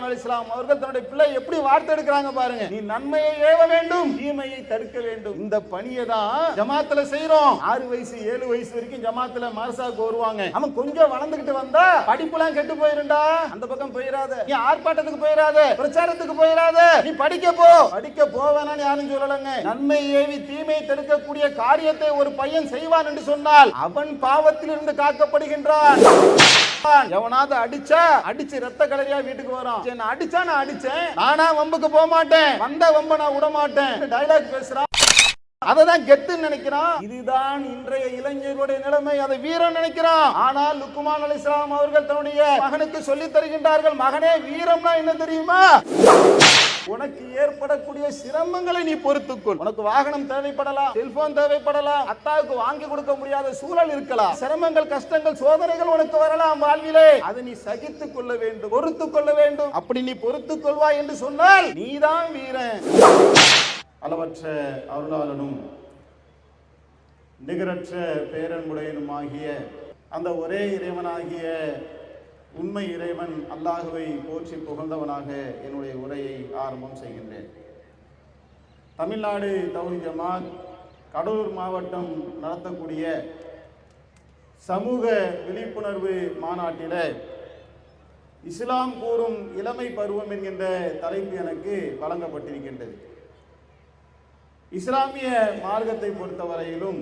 அலைஹிஸ்ஸலாம் அவர்கள் தன்னுடைய பிள்ளை எப்படி வார்த்தை எடுக்கிறாங்க பாருங்க. நீ நன்மையை ஏவ வேண்டும், தீமையை தடுக்க வேண்டும். இந்த பணியை தான் ஜமாத்துல செய்றோம். 6 வயசு 7 வயசு வரைக்கும் ஜமாத்துல மார்சாக்கு வருவாங்க. அவன் கொஞ்சம் வளர்ந்துகிட்டு வந்தா படிப்புலாம் கெட்டு போயிருண்டா. அந்த பக்கம் போயிராத, நீ ஆர்ப்பாட்டத்துக்கு போயிராத, பிரச்சாரத்துக்கு போயிராத, நீ படிக்க போவேனான்னு யாரும் சொல்லலங்க. நன்மை ஏவி தீமையை தடுக்கக்கூடிய காரியத்தை ஒரு பையன் செய்வான் என்று சொன்னால் அவன் பாவத்தில் இருந்து காக்கப்படுகின்றான். எவனாவது அடிச்சு ரத்த கலரியா வீட்டுக்கு வரான். அடிச்சா நான் அடிச்சேன், நானா வம்புக்கு போக மாட்டேன், வந்த வம்ப நான் விட மாட்டேன், டயலாக் பேசுறான். அததான் கெத்துன்னு நினைக்கிறான். இதுதான் இன்றைய இளைஞர்களுடைய நிலைமை. அதை வீரம் நினைக்கிறான். ஆனால் லுக்மான் அலைஹிஸ்ஸலாம் அவர்கள் தன்னுடைய மகனுக்கு சொல்லி தருகின்றார்கள், மகனே வீரம்னா என்ன தெரியுமா? உனக்கு ஏற்படக்கூடிய சிரமங்களை நீ பொறுத்துக்கொள். உனக்கு வாகனம் தேவைப்படலாம், செல்போன் தேவைப்படலாம், அத்தாவுக்கு வாங்கி கொடுக்க முடியாத சூழல் இருக்கலாம், சிரமங்கள் கஷ்டங்கள் சோதனைகள் உனக்கு வரலாம் வாழ்விலே. அதை நீ சகித்துக் கொள்ள வேண்டும், பொறுத்துக் கொள்ள வேண்டும். அப்படி நீ பொறுத்துக் கொள்வாய் என்று சொன்னால் நீதான் வீரன். அளவற்ற அருளாளனும் நிகரற்ற பேரன்புடையனுமாகிய அந்த ஒரே இறைவனாகிய உண்மை இறைவன் அல்லாஹுவை போற்றி புகழ்ந்தவனாக என்னுடைய உரையை ஆரம்பம் செய்கின்றேன். தமிழ்நாடு தௌஹீத் ஜமாத் கடலூர் மாவட்டம் நடத்தக்கூடிய சமூக விழிப்புணர்வு மாநாட்டில் இஸ்லாம் கூறும் இளமை பருவம் என்கின்ற தலைப்பு எனக்கு வழங்கப்பட்டிருக்கின்றது. இஸ்லாமிய மார்க்கத்தை பொறுத்தவரையிலும்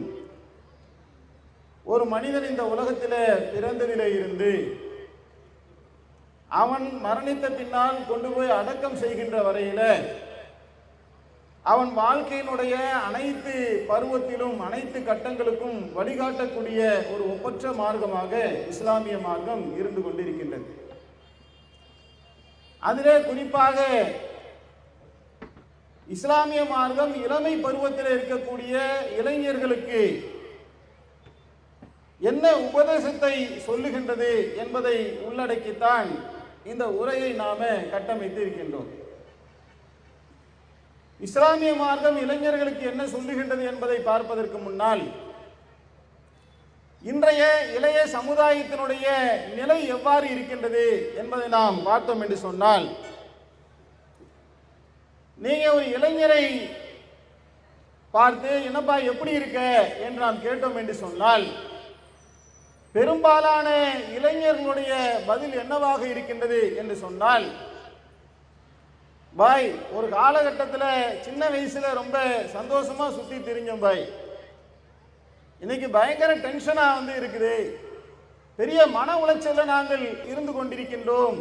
ஒரு மனிதன் இந்த உலகத்தில் பிறந்ததிலே இருந்து அவன் மரணித்த பின்னால் கொண்டு போய் அடக்கம் செய்கின்ற வரையில அவன் வாழ்க்கையினுடைய அனைத்து பருவத்திலும் அனைத்து கட்டங்களுக்கும் வழிகாட்டக்கூடிய ஒரு ஒப்பற்ற மார்க்கமாக இஸ்லாமிய மார்க்கம் இருந்து கொண்டிருக்கின்றது. அதிலே குறிப்பாக இஸ்லாமிய மார்க்கம் இளமை பருவத்தில் இருக்கக்கூடிய இளைஞர்களுக்கு என்ன உபதேசத்தை சொல்லுகின்றது என்பதை உள்ளடக்கித்தான் இந்த உரையை நாம கட்டமைத்து இருக்கின்றோம். இஸ்லாமிய மார்க்கம் இளைஞர்களுக்கு என்ன சொல்லுகின்றது என்பதை பார்ப்பதற்கு முன்னால் இன்றைய இளைய சமுதாயத்தினுடைய நிலை எவ்வாறு இருக்கின்றது என்பதை நாம் பார்த்தோம் என்று சொன்னால், நீங்க ஒரு இளைஞரை பார்த்து என்னப்பா எப்படி இருக்க என்று நாம் கேட்டோம் என்று சொன்னால் பெரும்பாலான இளைஞர்களுடைய பதில் என்னவாக இருக்கின்றது என்று சொன்னால், பாய் ஒரு காலகட்டத்தில் சின்ன வயசுல ரொம்ப சந்தோஷமா சுத்தி திரிஞ்சோம் பாய், இன்னைக்கு பயங்கர டென்ஷனா இருக்குது, பெரிய மன உளைச்சல நாங்கள் இருந்து கொண்டிருக்கின்றோம்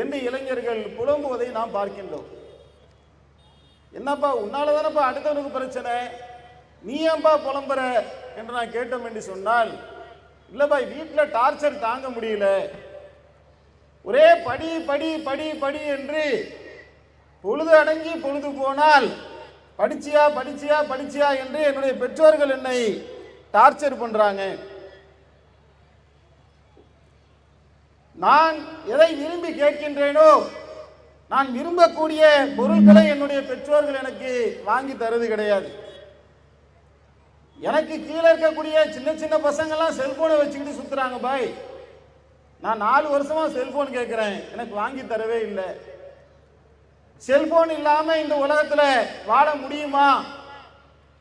என்று இளைஞர்கள் புலம்புவதை நாம் பார்க்கின்றோம். என்னப்பா உன்னால தானப்பா அடுத்தவனுக்கு பிரச்சனை, நீ ஏன்பா புலம்புற என்று நான் கேட்டோம் என்று சொன்னால், இல்லை பாய் வீட்டில் டார்ச்சர் தாங்க முடியல, ஒரே படி படி படி படி என்று பொழுது அடங்கி பொழுது போனால் படிச்சியா படிச்சியா படிச்சியா என்று என்னுடைய பெற்றோர்கள் என்னை டார்ச்சர் பண்றாங்க, நான் எதை விரும்பி கேட்கின்றேனோ நான் விரும்பக்கூடிய பொருட்களை என்னுடைய பெற்றோர்கள் எனக்கு வாங்கி தருவது கிடையாது. எனக்கு கீழே இருக்கக்கூடிய சின்ன சின்ன பசங்கள்லாம் செல்போனை வச்சுக்கிட்டு சுத்துறாங்க பாய், நான் 4 வருஷமா செல்போன் கேட்கிறேன், எனக்கு வாங்கி தரவே இல்லை. செல்போன் இல்லாம இந்த உலகத்துல வாழ முடியுமா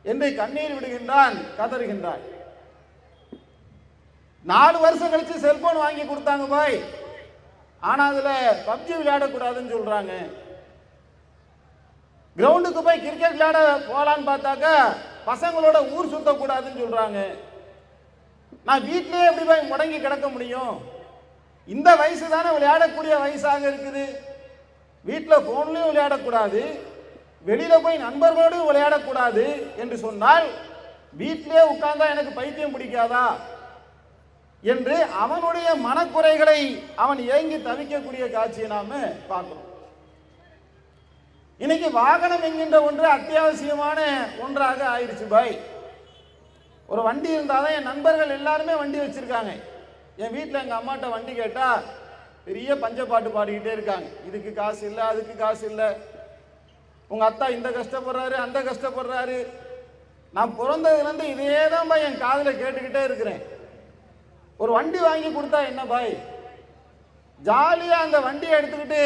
என்று கண்ணீர் விடுகின்றான், கதறுகின்றான். 4 வருஷம் கழிச்சு செல்போன் வாங்கி கொடுத்தாங்க பாய், ஆனா அதுல பப்ஜி விளையாடக்கூடாதுன்னு சொல்றாங்க. கிரவுண்டுக்கு போய் கிரிக்கெட் விளையாட போலான்னு பார்த்தாக்கா பசங்களோட ஊர் சுத்தக்கூடாதுன்னு சொல்றாங்க. நான் வீட்டிலேயே எப்படி போய் முடங்கி கிடக்க முடியும்? இந்த வயசு தானே விளையாடக்கூடிய வயசாக இருக்குது. வீட்டில் போன்லயும் விளையாடக்கூடாது, வெளியில போய் நண்பர்களோடு விளையாடக்கூடாது என்று சொன்னால் வீட்டிலே உட்கார்ந்தா எனக்கு பைத்தியம் பிடிக்காதா என்று அவனுடைய மனக்குறைகளை அவன் ஏங்கி தவிக்கக்கூடிய காட்சியை நாம பார்க்கிறோம். இன்னைக்கு வாகனம் என்கின்ற ஒன்று அத்தியாவசியமான ஒன்றாக ஆயிடுச்சு பாய். ஒரு வண்டி இருந்தாதான், என் நண்பர்கள் எல்லாருமே வண்டி வச்சிருக்காங்க. என் வீட்டில் எங்க அம்மாட்ட வண்டி கேட்டா பெரிய பஞ்சப்பாட்டு பாடிக்கிட்டே இருக்காங்க, இதுக்கு காசு இல்லை அதுக்கு காசு இல்லை, உங்க அத்தா இந்த கஷ்டப்படுறாரு அந்த கஷ்டப்படுறாரு. நான் பிறந்ததுலேருந்து இதே தான் பாய் என் காதில் கேட்டுக்கிட்டே இருக்கிறேன். ஒரு வண்டி வாங்கி கொடுத்தா என்ன பாய், ஜாலியா அந்த வண்டியை எடுத்துக்கிட்டு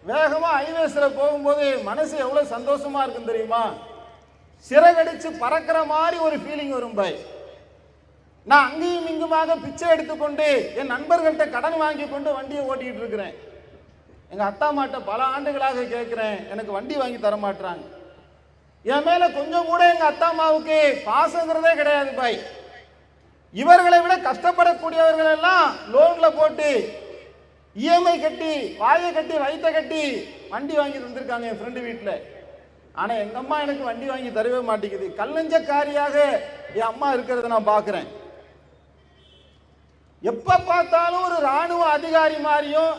வேகமா ஹைவேஸ்ல போகும்போது மனசு எவ்வளவு சந்தோஷமா இருக்கும் தெரியுமா? சிறகடிச்சு பறக்கிற மாதிரி ஒரு ஃபீலிங் வரும் பாய். நான் அங்கேயும் இங்குமாக பிச்சை எடுத்துக்கொண்டு என் நண்பர்கள்ட்ட கடன் வாங்கி கொண்டு வண்டியை ஓட்டிட்டு இருக்கிறேன். எங்க அத்தா மாட்ட பல ஆண்டுகளாக கேட்கிறேன், எனக்கு வண்டி வாங்கி தர மாட்டாங்க. என் மேல கொஞ்சம் கூட எங்க அத்தா அம்மாவுக்கு பாசங்கிறதே கிடையாது பாய். இவர்களை விட கஷ்டப்படக்கூடியவர்கள் எல்லாம் லோன்ல போட்டு இஎம்ஐ கட்டி வாயை கட்டி வயிற்ற கட்டி வண்டி வாங்கி தந்திருக்காங்க என் ஃப்ரெண்டு வீட்டில். ஆனா எங்க அம்மா எனக்கு வண்டி வாங்கி தரவே மாட்டேங்குது. கல்லஞ்சக்காரியாக என் அம்மா இருக்கிறத நான் பார்க்கிறேன். எப்ப பார்த்தாலும் ஒரு ராணுவ அதிகாரி மாதிரியும்,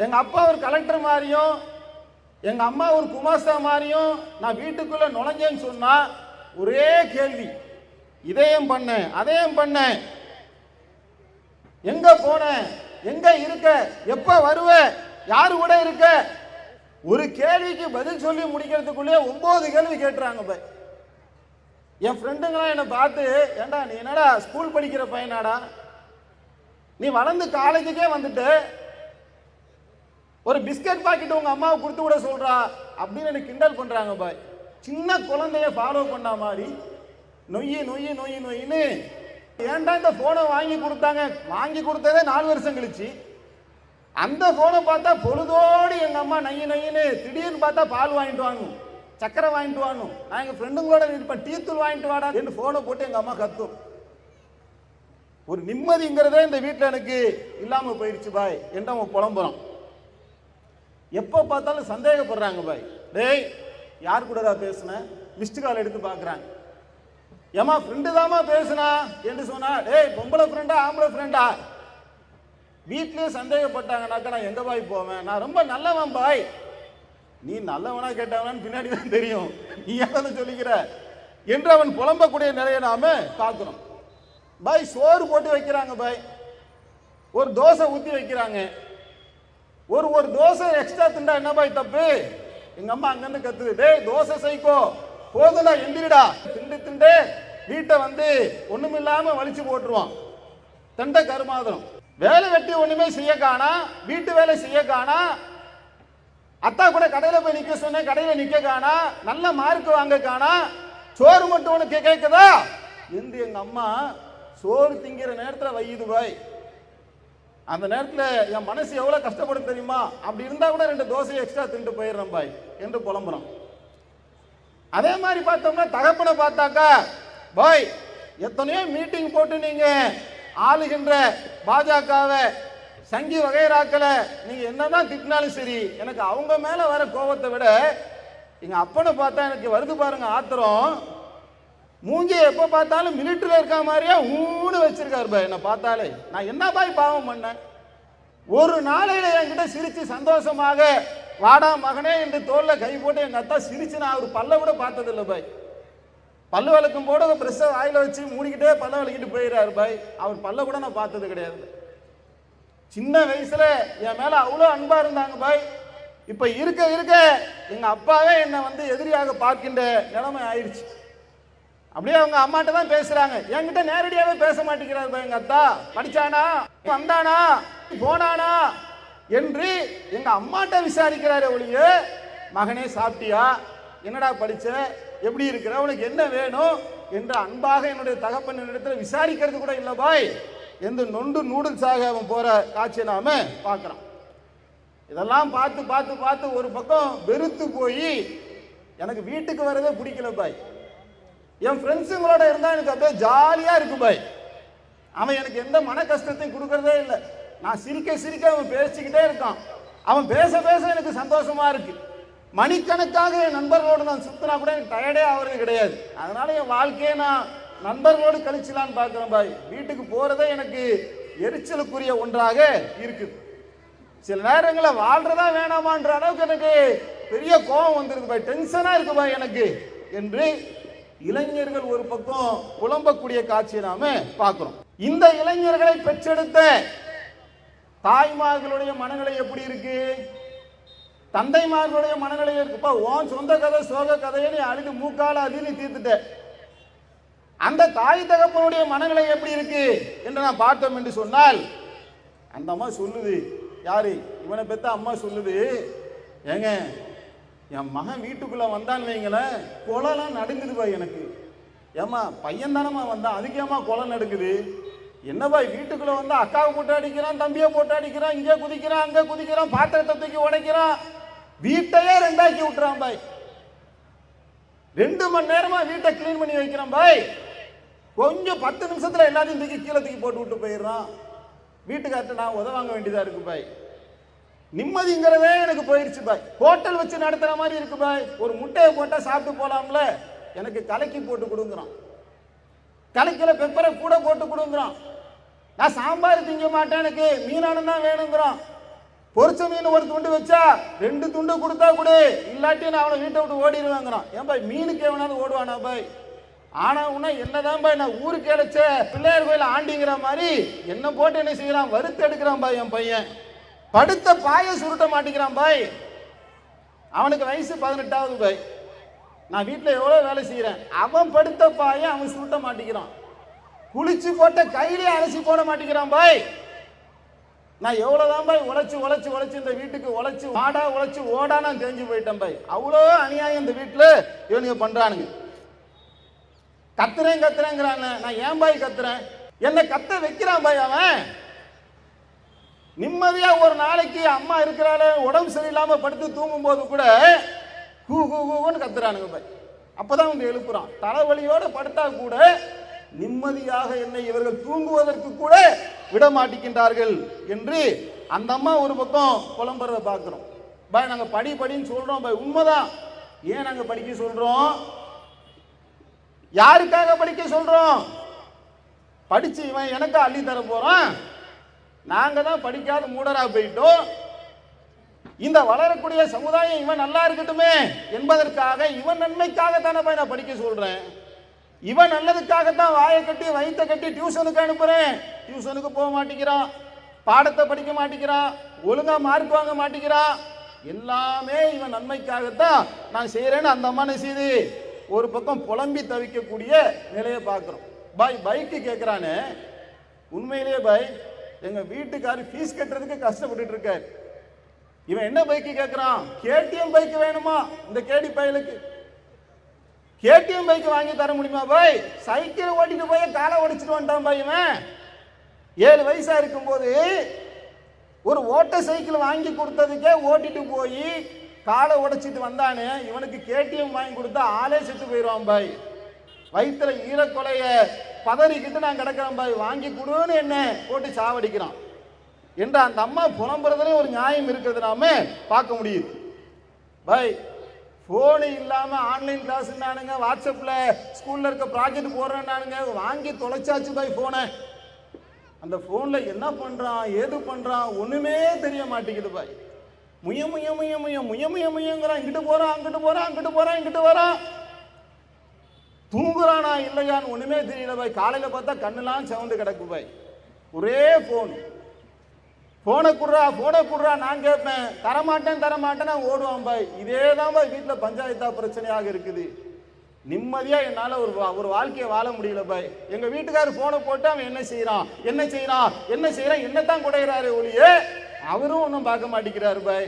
எங்க அப்பா ஒரு கலெக்டர் மாதிரியும், எங்க அம்மா ஒரு குமாஸ்தா மாதிரியும் நான் வீட்டுக்குள்ள நுழைஞ்சேன்னு சொன்னா ஒரே கேள்வி, இதையும் பண்ண அதையும் பண்ண, எங்க போன, எங்க இருக்க, எப்ப வருவ, யாரு கூட இருக்க, ஒரு கேள்விக்கு பதில் சொல்லி முடிக்கிறதுக்குள்ளே 9 கேள்வி கேட்டுறாங்க பாய். என் ஃப்ரெண்டுங்களாம் என்னை பார்த்து, ஏண்டா நீ என்னடா ஸ்கூல் படிக்கிற பையனாடா, நீ வளர்ந்து காலேஜுக்கே வந்துட்டு ஒரு பிஸ்கட் பாக்கெட் உங்க அம்மாவை கொடுத்து விட சொல்றா அப்படின்னு எனக்கு கிண்டல் பண்றாங்க பாய். சின்ன குழந்தைய ஃபாலோ பண்ண மாதிரி நொய்யு நொய்யு நொய்யு நொய்யுன்னு. ஏன்டா இந்த போனை வாங்கி கொடுத்தாங்க, வாங்கி கொடுத்ததே 4 வருஷம் கழிச்சு. அந்த போனை பார்த்தா பொழுதோடு எங்க அம்மா நொய்யு நொய்யுன்னு, திடீர்னு பார்த்தா பால் வாங்கிட்டு வாங்கணும், சக்கரை வாங்கிட்டு வாங்கணும், நான் எங்க ஃப்ரெண்டுங்களோட இருப்பேன், டீ தூள் வாங்கிட்டு வாடா என்று போனை போட்டு எங்க அம்மா கத்தும். ஒரு நிம்மதிங்கிறதே இந்த வீட்டில் எனக்கு இல்லாம போயிடுச்சு பாய் என்று அவங்க புலம்புறோம். எப்போ பார்த்தாலும் சந்தேகப்படுறாங்க பாய். டேய் யார் கூட பேசுன, மிஸ்டு கால் எடுத்து பார்க்குறாங்க. ஏமா ஃப்ரெண்டு தாமா பேசுனா என்று சொன்னா, டேய் பொம்பளை ஃப்ரெண்டா ஆம்பளை ஃப்ரெண்டா? வீட்லயே சந்தேகப்பட்டாங்கனாக்கா நான் எங்க பாய் போவேன், நான் ரொம்ப நல்லவன் பாய். நீ நல்லவனா கேட்டவனான்னு பின்னாடி தான் தெரியும், நீ யாரை சொல்லிக்கிற என்று அவன் புலம்பக்கூடிய நிலையை நாம பார்க்கிறோம் பாய். சோறு போட்டு வைக்கிறாங்க பாய், ஒரு தோசை ஊற்றி வைக்கிறாங்க. ஒரு தோசை எக்ஸ்ட்ரா திண்டா என்ன பாய் தப்பு? எங்க அம்மா அங்கிருந்து கத்துது, டேய் தோசை செய்க்கோ, போதுடா எந்திரிடா. திண்டு திண்டு வீட்டை வந்து ஒண்ணுமில்லாம வலிச்சு போட்டுருவான். தண்டை கருமாதனம். வேலை வெட்டி ஒண்ணுமே செய்ய காணா, வீட்டு வேலை செய்ய காணா. அத்தா கூட கடையில போய் நிக்க சொன்ன, கடையில நிக்க காணா. நல்ல மார்க் வாங்க காணா. சோறு மட்டும் உனக்கு கேட்குதா என்று எங்க அம்மா சோறு திங்கிற நேரத்தில் வையுது பாய். அந்த நேரத்தில் என் மனசு எவ்வளவு கஷ்டப்படும் தெரியுமா? அப்படி இருந்தா கூட 2 தோசை எக்ஸ்ட்ரா திண்டு போயிடுறேன் பாய் என்று புலம்புறோம். அதே மாதிரி பார்த்தோம்னா தகப்பனை பார்த்தாக்கா பாய், எத்தனையோ மீட்டிங் போட்டு நீங்க ஆளுகின்ற பாஜகவை சங்கி வகைராக்களை நீங்க என்னதான் திட்டினாலும் சரி, எனக்கு அவங்க மேல வர கோபத்தை விட எங்க அப்பனை பார்த்தா எனக்கு வருது பாருங்க ஆத்திரம். மூஞ்சி எப்ப பார்த்தாலும் மிலிட்டரியில் இருக்க மாதிரியே ஊன்னு வச்சிருக்காரு பாய். என்ன பார்த்தாலே நான் என்ன பாய் பாவம் பண்ணேன்? ஒரு நாளையில என்கிட்ட சிரிச்சு சந்தோஷமாக வாடா மகனே என்று தோல்ல கை போட்டு எங்க அத்தா சிரிச்சு நான் அவர் பல்ல கூட பார்த்தது இல்லை பாய். பல்லு விளக்கும் போட பிரஷ வாயில வச்சு மூடிக்கிட்டே பல்ல விளக்கிட்டு போயிடாரு பாய். அவர் பல்ல கூட நான் பார்த்தது கிடையாது. சின்ன வயசுல என் மேல அவ்வளோ அன்பா இருந்தாங்க பாய். இப்ப இருக்க இருக்க எங்க அப்பாவே என்னை வந்து எதிரியாக பார்க்கின்ற நிலைமை ஆயிடுச்சு. அப்படியே அவங்க அம்மாட்ட தான் பேசுறாங்க, என்கிட்ட நேரடியாவே பேச மாட்டேங்கிறாரு பாய். எங்க அத்தா படிச்சானா, வந்தானா, போனானா என்று எங்க அம்மாட்ட விசாரிக்கிறாரு ஒழிய, மகனே சாப்பிட்டியா, என்னடா படிச்ச, எப்படி இருக்கிற, உனக்கு என்ன வேணும் என்று அன்பாக என்னுடைய தகப்பன் இடத்துல விசாரிக்கிறது கூட இல்லை பாய். எந்த நொண்டு நூடுல்ஸாக அவன் போற காட்சியை நாம பார்க்கிறோம். இதெல்லாம் பார்த்து பார்த்து பார்த்து ஒரு பக்கம் வெறுத்து போய் எனக்கு வீட்டுக்கு வரவே பிடிக்கல பாய். என் ஃப்ரெண்ட்ஸுங்களோட இருந்தா எனக்கு அப்படியே ஜாலியா இருக்கு பாய். அவன் எனக்கு எந்த மன கஷ்டத்தையும் கொடுக்கறதே இல்லை. நான் சிரிக்க சிரிக்க அவன் பேசிக்கிட்டே இருக்கான். அவன் பேச பேச எனக்கு சந்தோஷமா இருக்கு. மணிக்கணக்காக என் நண்பர்களோடு நான் சுத்தினா கூட எனக்கு டயர்டே ஆகிறது கிடையாது. அதனால என் வாழ்க்கையை நான் நண்பர்களோடு கழிச்சலான்னு பார்க்கிறேன் பாய். வீட்டுக்கு போறதே எனக்கு எரிச்சலுக்குரிய ஒன்றாக இருக்குது. சில நேரங்களில் வாழ்றதா வேணாமான்ற அளவுக்கு எனக்கு பெரிய கோபம் வந்துருக்கு பாய். டென்ஷனா இருக்கு பாய் எனக்கு என்று இளைஞர்கள் ஒரு பக்கம் புலம்பக்கூடிய காட்சியை நாம பார்க்கிறோம். இந்த இளைஞர்களை பெற்றெடுத்த தாய்மார்களுடைய மனநிலை எப்படி இருக்கு, தந்தைமார்களுடைய மனநிலை இருக்குப்பா. உன் சொந்த கதை சோக கதையை நீ அழுது மூக்கால அழுது தீர்த்துட்ட. அந்த தாய் தகப்பனுடைய மனநிலை எப்படி இருக்கு என்று நான் பார்த்தோம் என்று சொன்னால், அந்த அம்மா சொல்லுது, யாரு இவனை பெத்த அம்மா சொல்லுது, ஏங்க என் மகன் வீட்டுக்குள்ள வந்தான்னு வைங்களேன், கொலைலாம் நடுங்குது பாய் எனக்கு. ஏமா பையன் தானம்மா வந்தான், அதுக்கு ஏமா கொலை நடுங்குது? என்ன பாய் வீட்டுக்குள்ள வந்தா அக்காவை போட்டு அடிக்கிறான், தம்பியை போட்டு அடிக்கிறான், இங்கே குதிக்கிறான் அங்கே குதிக்கிறான், பாத்திரத்தை தூக்கி உடைக்கிறான், வீட்டையே ரெண்டாக்கி விட்டுறான் பாய். 2 மணி நேரமா வீட்டை கிளீன் பண்ணி வைக்கிறான் பாய். கொஞ்சம் 10 நிமிஷத்துல எல்லாத்தையும் தூக்கி கீழே தூக்கி போட்டு விட்டு போயிடுறான். வீட்டுக்கார்ட்ட நான் உதவாங்க வேண்டியதா இருக்கு பாய். நிம்மதிங்கிறதே எனக்கு போயிடுச்சு பாய். ஹோட்டல் வச்சு நடத்துற மாதிரி இருக்கு பாய். ஒரு முட்டையை போட்டா சாப்பிட்டு போலாம்ல, எனக்கு கலக்கி போட்டு கொடுங்குறான். கலக்கில பெப்பரை கூட போட்டு கொடுங்குறான். நான் சாம்பார் திங்க மாட்டேன், எனக்கு மீனானம் தான் வேணுங்கிறான். பொரிச்ச மீன் ஒரு துண்டு வச்சா 2 துண்டு கொடுத்தா கூட, இல்லாட்டி நான் அவனை வீட்டை விட்டு ஓடிடுவாங்கிறான். ஏன் பாய் மீனுக்கு எவனாவது ஓடுவானா பாய்? ஆனா உன்னா என்னதான் பாய், நான் ஊருக்கு கிடைச்ச பிள்ளையார் கோயில் ஆண்டிங்கிற மாதிரி என்ன போட்டு என்ன செய்யறான், வறுத்து எடுக்கிறான் பாய். என் பையன் படுத்த பாய சுருட்ட மாட்டேங்கிறான் பாய். அவனுக்கு வயசு 18ஆவது பாய். நான் வீட்டில் எவ்வளோ வேலை செய்கிறேன், அவன் படுத்த பாய அவன் சுருட்ட மாட்டேங்கிறான். குளிச்சு போட்ட கையிலே அலசி போட மாட்டேங்கிறான் பாய். நான் எவ்வளோதான் பாய் உழைச்சு உழைச்சு உழைச்சு இந்த வீட்டுக்கு உழைச்சு வாடா உழைச்சு ஓடா நான் தெரிஞ்சு போயிட்டேன் பாய். அவ்வளோ அநியாயம் இந்த வீட்டில் இவனுங்க பண்ணுறானுங்க. கத்துறேன் கத்துறேங்கிறாங்க. நான் ஏன் பாய் கத்துறேன்? என்ன கத்த வைக்கிறான் பாய். அவன் நிம்மதியா ஒரு நாளைக்கு அம்மா இருக்கிறாள், உடம்பு சரியில்லாம படுத்து தூங்கும் போது கூட கூ கூ கூன்னு கத்துறானுங்க பாய். அப்பதான் வந்து எழுப்புறான். தலைவலியோட படுத்தா கூட நிம்மதியாக என்னை இவர்கள் தூங்குவதற்கு கூட விட மாட்டிக்கின்றார்கள் என்று அந்த அம்மா ஒரு பக்கம் புலம்புறத பார்க்கிறோம் பாய். நாங்க படி படின்னு சொல்றோம் பாய், உண்மைதான். ஏன் நாங்க படிக்க சொல்றோம்? யாருக்காக படிக்க சொல்றோம்? படிச்சு இவன் எனக்கு அள்ளி தர போறான், நாங்க தான் படிக்காத மூடரா போயிட்டோம். இந்த வளரக்கூடிய சமுதாயம் இவன் நல்லா இருக்கட்டுமே என்பதற்காக, இவன் நன்மைக்காக தானே போய் நான் படிக்க சொல்றேன். இவன் நல்லதுக்காகத்தான் வாயை கட்டி வயிற்ற கட்டி டியூஷனுக்கு அனுப்புறேன். டியூஷனுக்கு போக மாட்டேங்கிறான், பாடத்தை படிக்க மாட்டேங்கிறான், ஒழுங்கா மார்க் வாங்க மாட்டேங்கிறான். எல்லாமே இவன் நன்மைக்காகத்தான் நான் செய்யறேன்னு அந்த அம்மா செய்து ஒரு பக்கம் புலம்பி தவிக்கக்கூடிய நிலையை பார்க்கிறோம் பாய். பைக்கு கேட்கிறானே, உண்மையிலேயே பாய் எங்க வீட்டுக்காரு ஃபீஸ் கட்டுறதுக்கு கஷ்டப்பட்டு இருக்காரு. இவன் என்ன பைக்கு கேட்கிறான்? கேடிஎம் பைக் வேணுமா இந்த கேடி பயலுக்கு? கேடிஎம் பைக் வாங்கி தர முடியுமா பாய்? சைக்கிள் ஓட்டிட்டு போய் காலை உடைச்சிட்டு வந்துட்டான் பாய். இவன் 7 வயசா இருக்கும் போது ஒரு ஓட்ட சைக்கிள் வாங்கி கொடுத்ததுக்கே ஓட்டிட்டு போய் காலை உடைச்சிட்டு வந்தானே, இவனுக்கு கேடிஎம் வாங்கி கொடுத்தா ஆளே செத்து போயிடுவான் பாய். வயிற்றுல ஈரக்கொலைய பதறிக்கிட்டு நான் கிடக்கிறேன் பாய், வாங்கி கொடுன்னு என்ன போட்டு சாவடிக்கிறான் என்று அந்த அம்மா புலம்புறதுல ஒரு நியாயம் இருக்கிறது நாம பார்க்க முடியுது பாய். போனு இல்லாம ஆன்லைன் கிளாஸ் நானுங்க, வாட்ஸ்அப்ல ஸ்கூல்ல இருக்க ப்ராஜெக்ட் போடுறேன் நானுங்க, வாங்கி தொலைச்சாச்சு பாய் போன. அந்த போன்ல என்ன பண்றான் ஏது பண்றான் ஒண்ணுமே தெரிய மாட்டேங்குது பாய். முய முய முய முய முய முய முயங்கிறான், இங்கிட்டு போறான் அங்கிட்டு போறான் அங்கிட்டு போறான் இங்கிட்டு வரான். தூங்குறானா இல்லையான்னு ஒண்ணுமே தெரியல பாய். காலையில பார்த்தா கண்ணெல்லாம் செவந்து கிடக்கு பாய். ஒரே போன், போனை குடுறா நான் கேட்பேன், தரமாட்டேன் தரமாட்டேன் ஓடுவான் பாய். இதே தான் பாய் வீட்டில் பஞ்சாயத்தா பிரச்சனையாக இருக்குது. நிம்மதியா என்னால ஒரு வாழ்க்கையை வாழ முடியல பாய். எங்க வீட்டுக்காரர் போனை போட்டு அவன் என்ன செய்யறான் என்ன செய்யறான் என்ன செய்யறான் என்னத்தான் குடையிறாரு ஒளிய, அவரும் ஒன்றும் பார்க்க மாட்டேங்கிறாரு பாய்.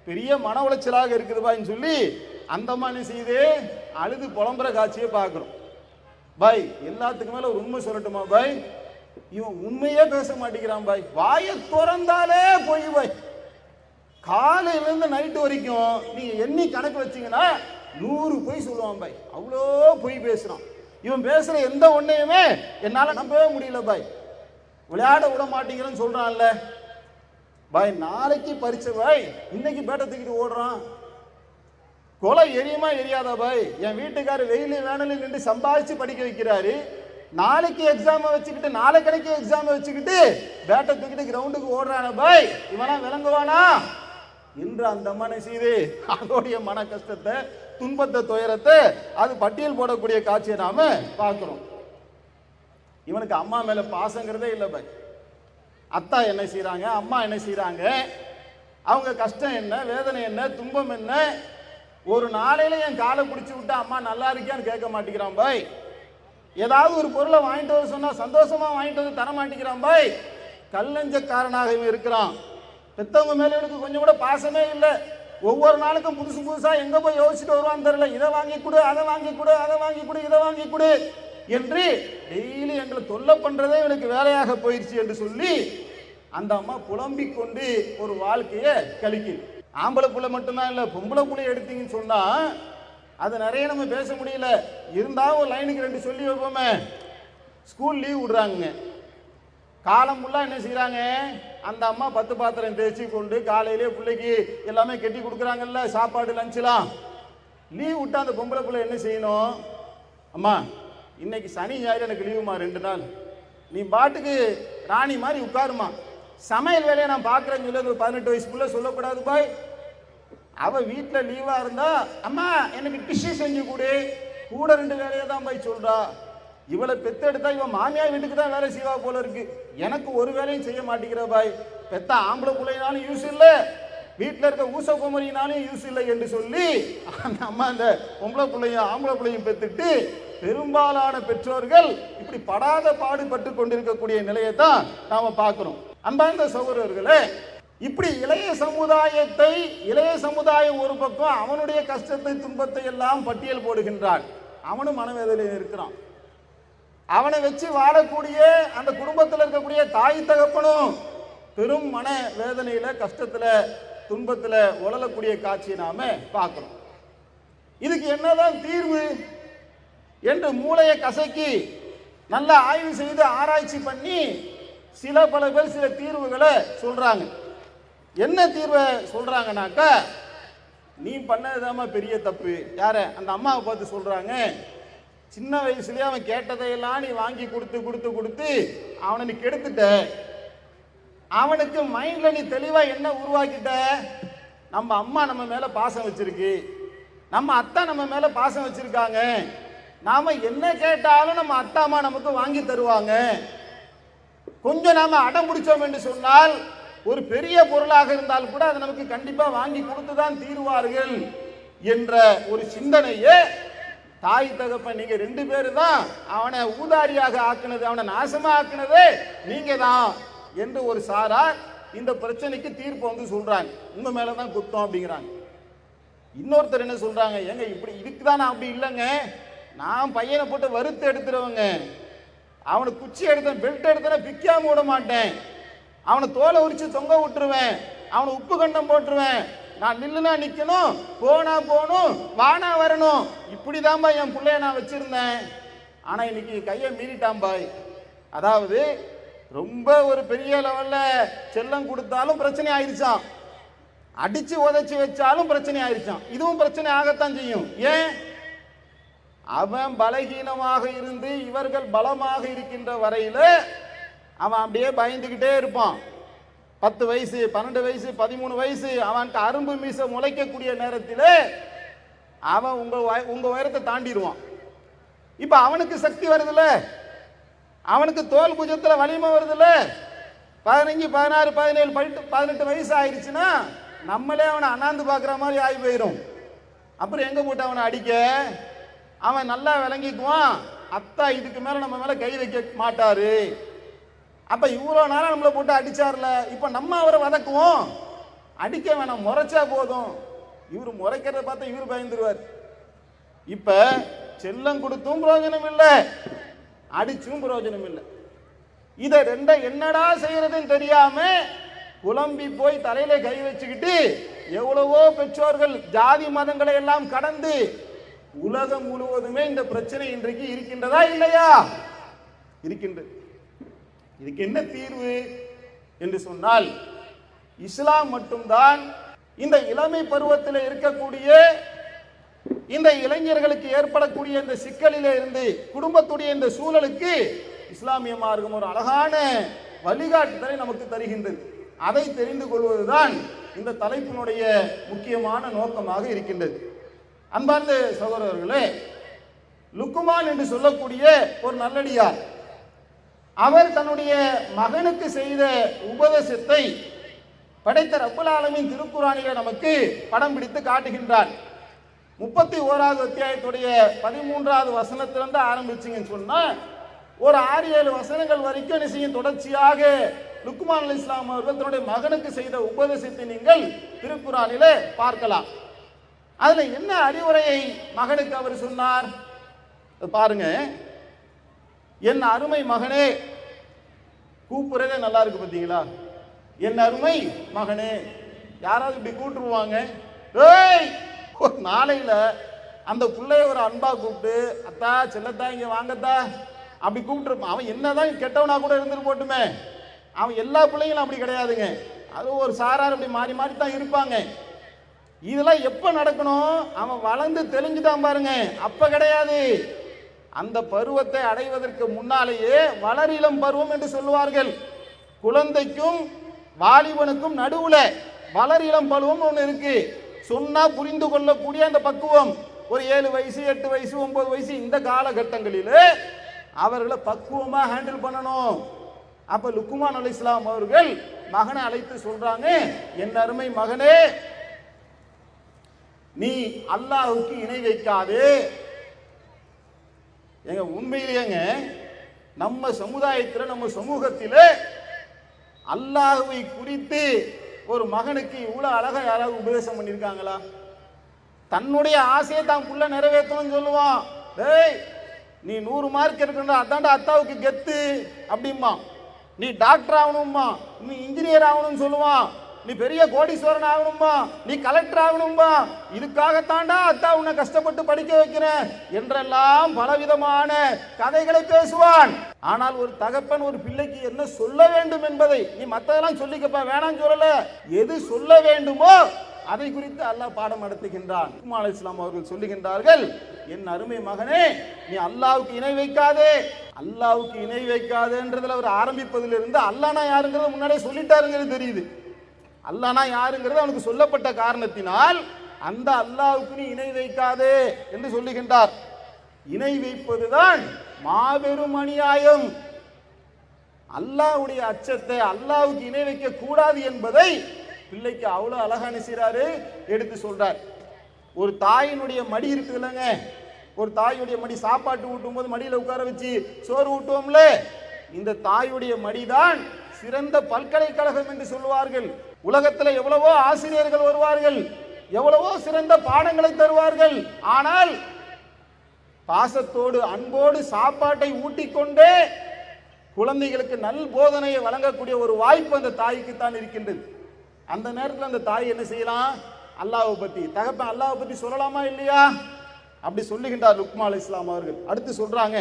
பெரிய மன உளைச்சலாக இருக்குது பாய்ன்னு சொல்லி அந்த மாதிரி செய்து அழுது புலம்புற காட்சியை பார்க்கிறோம் பாய். எல்லாத்துக்கு மேல ஒரு உண்மை சொல்லட்டுமா பாய், இவன் உண்மையே பேச மாட்டேங்கிறான் பாய். வாயை திறந்தாலே போய் பாய். காலையில இருந்து நைட்டு வரைக்கும் நீங்க எண்ணி கணக்கு வச்சீங்கன்னா 100 பொய் சொல்லுவான் பாய். அவ்வளோ பொய் பேசுறான். இவன் பேசுற எந்த ஒன்னையுமே என்னால நம்பவே முடியல பாய். விளையாட விட மாட்டேங்கிறேன்னு சொல்றான்ல பாய். நாளைக்கு பரிச்சை பாய், இன்னைக்கு பேட்டை தூக்கிட்டு ஓடுறான். கொலை எரியுமா எரியாதா பாய்? என் வீட்டுக்காரர் வெயில் வேணல நின்று சம்பாதிச்சு படிக்க வைக்கிறாரு. நாளைக்கு எக்ஸாம் வச்சுக்கிட்டு நாளைக்கு எக்ஸாம் வச்சுக்கிட்டு பேட்டை தூக்கிட்டு கிரவுண்டுக்கு ஓடுறான பாய். இவனா விளங்குவானா என்று அந்த மன செய்து அதோடைய மன கஷ்டத்தை துன்பத்தை துயரத்தை அது பட்டியல் போடக்கூடிய காட்சியை நாம பார்க்கிறோம். இவனுக்கு அம்மா மேல பாசங்கிறதே இல்லை பாய். அத்தா என்ன செய்யறாங்க, அம்மா என்ன செய்யறாங்க, அவங்க கஷ்டம் என்ன, வேதனை என்ன, துன்பம் என்ன, ஒரு நாளையில என் காலை பிடிச்சி விட்டு அம்மா நல்லா இருக்கியான்னு கேட்க மாட்டேங்கிறான் பாய். ஏதாவது ஒரு பொருளை வாங்கிட்டு வர சொன்னா சந்தோஷமா வாங்கிட்டு வந்து தர மாட்டேங்கிறான் பாய். கல்லஞ்சக்காரனாக இவன் இருக்கிறான். பெத்தவங்க மேல எனக்கு கொஞ்சம் கூட பாசமே இல்லை. ஒவ்வொரு நாளுக்கும் புதுசு புதுசா எங்க போய் யோசிச்சுட்டு வருவான்னு தெரியல. இதை வாங்கி கொடு, அதை வாங்கி கொடு, அதை வாங்கி கொடு, இதை வாங்கி கொடு என்று டெய்லி எங்களை தொல்லை பண்றதே எனக்கு வேலையாக போயிடுச்சு என்று சொல்லி அந்த அம்மா புலம்பிக் கொண்டு ஒரு வாழ்க்கையை கழிக்குது. ஆம்பளை புள்ள மட்டும்தான் இல்லை, பொம்பளை புள்ளைய எடுத்தீங்கன்னு சொன்னா அது நிறைய நம்ம பேச முடியல. இருந்தாலும் ஒரு லைனுக்கு 2 சொல்லி வைப்போமே. ஸ்கூல் லீவ் விடுறாங்க, காலம் ஃபுல்லாக என்ன செய்கிறாங்க, அந்த அம்மா 10 பாத்திரம் தேய்ச்சி கொண்டு காலையிலே பிள்ளைக்கு எல்லாமே கட்டி கொடுக்குறாங்கல்ல, சாப்பாடு லஞ்செலாம். லீவ் விட்டா அந்த பொம்பளை பிள்ளை என்ன செய்யணும், அம்மா இன்னைக்கு சனி ஞாயிறு எனக்கு லீவுமா 2 நாள், நீ பாட்டுக்கு ராணி மாதிரி உட்காருமா, சமையல் வேலையை நான் பார்க்குறேன்னு சொல்லி ஒரு 18 வயசுக்குள்ளே சொல்லக்கூடாது பாய். அவள் வீட்டில் லீவாக இருந்தா அம்மா எனக்கு டிஷ்ஷு செஞ்சு கூட 2 வேலையை தான் பாய் சொல்கிறா. இவளை பெத்தெடுத்தா இவன் மாமியார் வீட்டுக்கு தான் வேலை செய்வா போல இருக்கு, எனக்கு ஒரு வேலையும் செய்ய மாட்டேங்கிற பாய். பெத்த ஆம்பளை பிள்ளைனாலும் யூஸ் இல்லை, வீட்டில் இருக்க ஊச குமரினாலும் யூஸ் இல்லை என்று சொல்லி அந்த அம்மா அந்த பொம்பளை பிள்ளையும் ஆம்பளை பிள்ளையும் பெற்றுட்டு பெரும்பாலான பெற்றோர்கள் இப்படி படாத பாடுபட்டு கொண்டிருக்கக்கூடிய நிலையை தான் நாம பார்க்கிறோம். அன்பார்ந்த சகோதரர்களே, இப்படி இளைய சமுதாயம் ஒரு பக்கம் அவனுடைய கஷ்டத்தை துன்பத்தை எல்லாம் பட்டியல் போடுகின்றான். அவனும் மனவேதனையில் இருக்கிறான். அவனை வச்சு வாழக்கூடிய அந்த குடும்பத்தில் இருக்கக்கூடிய தாய் தகப்பனும் பெரும் மன வேதனையில கஷ்டத்துல துன்பத்துல உழலக்கூடிய காட்சியை நாம பார்க்கிறோம். இதுக்கு என்னதான் தீர்வு என்று மூளையை கசக்கி நல்லா ஆய்வு செய்து ஆராய்ச்சி பண்ணி பல பேர் சில தீர்வுகளை சொல்றாங்க. என்ன தீர்வை சொல்றாங்கனாக்கா, நீ பண்ணதுதாம்மா பெரிய தப்பு. யார? அந்த அம்மாவை பார்த்து சொல்றாங்க. சின்ன வயசுலயே அவன் கேட்டதையெல்லாம் நீ வாங்கி கொடுத்து கொடுத்து கொடுத்து அவனை நீ கெடுத்துட்ட. அவனுக்கு மைண்ட்ல நீ தெளிவா என்ன உருவாக்கிட்ட, நம்ம அம்மா நம்ம மேல பாசம் வச்சிருக்கு, நம்ம அத்தா நம்ம மேல பாசம் வச்சிருக்காங்க, நாம என்ன கேட்டாலும் நம்ம அத்தா அம்மா நமக்கு வாங்கி தருவாங்க, கொஞ்சம் நாம அடம் பிடிச்சோம் என்று சொன்னால் ஒரு பெரிய பொருளாக இருந்தால் கூட அதை நமக்கு கண்டிப்பா வாங்கி கொடுத்துதான் தீருவார்கள் என்ற ஒரு சிந்தனையே தாய் தகப்பன் நீங்க 2 பேரு தான் அவனை ஊதாரியாக ஆக்குனது, அவனை நாசமா ஆக்குனது நீங்க தான் என்று ஒரு சாரார் இந்த பிரச்சனைக்கு தீர்ப்பு வந்து சொல்றாங்க. உங்க மேலதான் குத்தம் அப்படிங்கிறாங்க. இன்னொருத்தர் என்ன சொல்றாங்க, ஏங்க இப்படி இதுக்குதான் நான் அப்படி இல்லைங்க, நான் பையனை போட்டு வறுத்து எடுத்துருவங்க, அவனுக்கு குச்சி எடுத்தேன் பெல்ட் எடுத்தேன் பிக்காம விட மாட்டேன், அவனை தோலை உரிச்சு தொங்க விட்டுருவேன், அவனை உப்பு கண்டம் போட்டுருவேன், நான் நில்லுனா நிக்கணும், போனா போகணும், வானா வரணும், இப்படிதான் பாய் என் பிள்ளைய நான் வச்சிருந்தேன். ஆனா இன்னைக்கு கையை மீறிட்டான் பாய். அதாவது ரொம்ப ஒரு பெரிய லெவல்ல செல்லம் கொடுத்தாலும் பிரச்சனை ஆயிருச்சான், அடிச்சு உதைச்சு வச்சாலும் பிரச்சனை ஆயிருச்சான், இதுவும் பிரச்சனை ஆகத்தான் செய்யும். ஏன்? அவன் பலகீனமாக இருந்து இவர்கள் பலமாக இருக்கின்ற வரையில அவன் அப்படியே பயந்துகிட்டே இருப்பான். 10 வயசு 12 வயசு 13 வயசு அவனுக்கு அரும்பு மீச முளைக்கக்கூடிய நேரத்தில் அவன் உங்க உயரத்தை தாண்டிடுவான். இப்ப அவனுக்கு சக்தி வருதுல்ல, அவனுக்கு தோல் புஜத்துல வலிமை வருதுல்ல. 15 16 17 18 வயசு ஆயிடுச்சுன்னா நம்மளே அவனை அண்ணாந்து பார்க்குற மாதிரி ஆகி போயிடும். அப்புறம் எங்க போட்டு அவனை அடிக்க? அவன் நல்லா விளங்கிக்குவான், அத்தா இதுக்கு மேல நம்ம மேல கை வைக்க மாட்டாரு. அப்ப இவ்வளோ நேரம் நம்மளை போட்டு அடிச்சார்ல, இப்ப நம்ம அவரை வதக்குவோம், அடிக்க வேணாம், முறைச்சா போதும். இவரு முறைக்கிறத பார்த்தா இவரு பயந்துருவார். இப்ப செல்லம் கொடுத்தும் பிரயோஜனம் இல்லை, அடிச்சும் பிரயோஜனம் இல்லை. இதை 2 என்னடா செய்யறதுன்னு தெரியாம குழம்பி போய் தலையில கை வச்சுக்கிட்டு எவ்வளவோ பெற்றோர்கள் ஜாதி மதங்களை எல்லாம் கடந்து உலகம் முழுவதுமே இந்த பிரச்சனை இன்றைக்கு இருக்கின்றதா இல்லையா? இருக்கின்றது. இதுக்கு என்ன தீர்வு என்று சொன்னால், இஸ்லாம் மட்டும்தான் இந்த இளமை பருவத்தில் இருக்கக்கூடிய இந்த இளைஞர்களுக்கு ஏற்படக்கூடிய இந்த சிக்கலிலே இருந்து குடும்பத்துடைய இந்த சூழலுக்கு இஸ்லாமிய மார்க்கம் ஒரு அழகான வழிகாட்டுதலை நமக்கு தருகின்றது. அதை தெரிந்து கொள்வதுதான் இந்த தலைப்பினுடைய முக்கியமான நோக்கமாக இருக்கின்றது. அன்பார்ந்த சகோதரர்களே, லுக்குமான் என்று சொல்லக்கூடிய ஒரு நல்லடியார், அவர் தன்னுடைய மகனுக்கு செய்த உபதேசத்தை படைத்த ரப்பல் ஆலமீன் திருக்குர்ஆனிலே நமக்கு படம் பிடித்து காட்டுகின்றார். 31வது அத்தியாயத்துடைய 13வது வசனத்திலிருந்து ஆரம்பிச்சிங்கன்னு சொன்னா ஒரு 6-7 வசனங்கள் வரைக்கும் என்ன செய்யும், தொடர்ச்சியாக லுக்மான் அலைஹிஸ்ஸலாம் அவர்கள் தன்னுடைய மகனுக்கு செய்த உபதேசத்தை நீங்கள் திருக்குர்ஆனிலே பார்க்கலாம். அதுல என்ன அறிவுரையை மகனுக்கு அவர் சொன்னார் பாருங்க. என் அருமை மகனே, கூப்பிடுறதே நல்லா இருக்கு பார்த்தீங்களா? என் அருமை மகனே. யாராவது இப்படி கூப்பிட்டுருவாங்க? ஏய், ஒரு நாளையில அந்த பிள்ளைய ஒரு அன்பா கூப்பிட்டு, அத்தா செல்லத்தா இங்க வாங்கத்தா அப்படி கூப்பிட்டுருப்பான். அவன் என்னதான் கெட்டவனா கூட இருந்துட்டு போட்டுமே, அவன் எல்லா பிள்ளைங்களும் அப்படி கிடையாதுங்க. அது ஒரு சாரார் அப்படி மாறி மாறி தான் இருப்பாங்க. இதெல்லாம் எப்ப நடக்கணும்? அவன் வளர்ந்து தெளிஞ்சுதான் பாருங்க, அப்ப கிடையாது. அந்த பருவத்தை அடைவதற்கு முன்னாலேயே வளரிளம் பருவம் என்று சொல்லுவார்கள். குழந்தைக்கும் வாலிபனுக்கும் நடுவுல வளரிளம் பருவம் ஒன்று இருக்கு. சொன்னா புரிந்து கொள்ளக்கூடிய அந்த பக்குவம் ஒரு 7 வயசு 8 வயசு 9 வயசு இந்த காலகட்டங்களில் அவர்களை பக்குவமா ஹேண்டில் பண்ணணும். அப்ப லுக்மான் அலைஹிஸ்ஸலாம் அவர்கள் மகனை அழைத்து சொல்றாங்க, என் அருமை மகனே, நீ அல்லாஹ்வுக்கு இணை வைக்காதே. எங்க உண்மையிலேங்க நம்ம சமுதாயத்தில் நம்ம சமூகத்தில் அல்லாஹ்வை குறித்து ஒரு மகனுக்கு இவ்வளவு அழகா யாராவது உபதேசம் பண்ணியிருக்காங்களா? தன்னுடைய ஆசையை தான் புள்ள நிறைவேற்றணும்னு சொல்லுவான். டேய், நீ 100 மார்க் எடுக்கணும், அதான்டா அத்தாவுக்கு கெத்து அப்படிமா. நீ டாக்டர் ஆகணுமா, நீ இன்ஜினியர் ஆகணும்னு சொல்லுவான். நீ பெரிய கோடீஸ்வரன் ஆகணுமா, நீ கலெக்டர் ஆகணுமா, இதுக்காகத்தாண்டா அத்தா உன்னை கஷ்டப்பட்டு படிக்க வைக்கிறேன் என்றெல்லாம் பலவிதமான கதைகளை பேசுவான். ஆனால் ஒரு தகப்பன் ஒரு பிள்ளைக்கு என்ன சொல்ல வேண்டும் என்பதை, நீ மற்றதெல்லாம் சொல்லிக்கப்பா வேணாம் சொல்லல, எது சொல்ல வேண்டுமோ அதை குறித்து அல்லாஹ் பாடம் நடத்துகின்றான். லுக்மான் அலைஹிஸ்ஸலாம் அவர்கள் சொல்லுகின்றார்கள், என் அருமை மகனே, நீ அல்லாஹ்வுக்கு இணை வைக்காதே. அல்லாஹ்வுக்கு இணை வைக்காதேன்றதுல அவர் ஆரம்பிப்பதிலிருந்து அல்லாஹ்னா யாருங்கிறத முன்னாடியே சொல்லிட்டாருங்கிறது தெரியுது. அல்லாஹ்னா யாருங்கிறது அவனுக்கு சொல்லப்பட்ட காரணத்தினால் அந்த அல்லாஹ்வுக்கு நீ இணை வைக்காதே என்று சொல்லுகின்றார். இணை வைப்பதுதான் மாபெரும் அநியாயம். அல்லாஹ்வுடைய அச்சத்தை, அல்லாஹ்வுக்கு இணை வைக்க கூடாது என்பதை பிள்ளைக்கு அவ்வளவு அழகா நினைச்சாரு எடுத்து சொல்றார். ஒரு தாயினுடைய மடி இருக்குது இல்லைங்க, ஒரு தாயுடைய மடி, சாப்பாட்டு ஊட்டும் போது மடியில உட்கார வச்சு சோறு ஊட்டுவோம்ல, இந்த தாயுடைய மடிதான் சிறந்த பல்கலைக்கழகம் என்று சொல்லுவார்கள். உலகத்தில் எவ்வளவோ ஆசிரியர்கள் வருவார்கள், எவ்வளவோ சிறந்த பாடங்களை தருவார்கள். ஆனால் பாசத்தோடு அன்போடு சாப்பாட்டை ஊட்டிக்கொண்டே குழந்தைகளுக்கு நல் போதனையை வழங்கக்கூடிய ஒரு வாய்ப்பு அந்த தாய்க்கு தான் இருக்கின்றது. அந்த நேரத்தில் அந்த தாய் என்ன செய்யலாம்? அல்லாஹ்வை பத்தி, தகப்பன் அல்லாஹ்வை பத்தி சொல்லலாமா இல்லையா? அப்படி சொல்லுகின்றார் லுக்மான் அலைஹிஸ்ஸலாம் அவர்கள். அடுத்து சொல்றாங்க,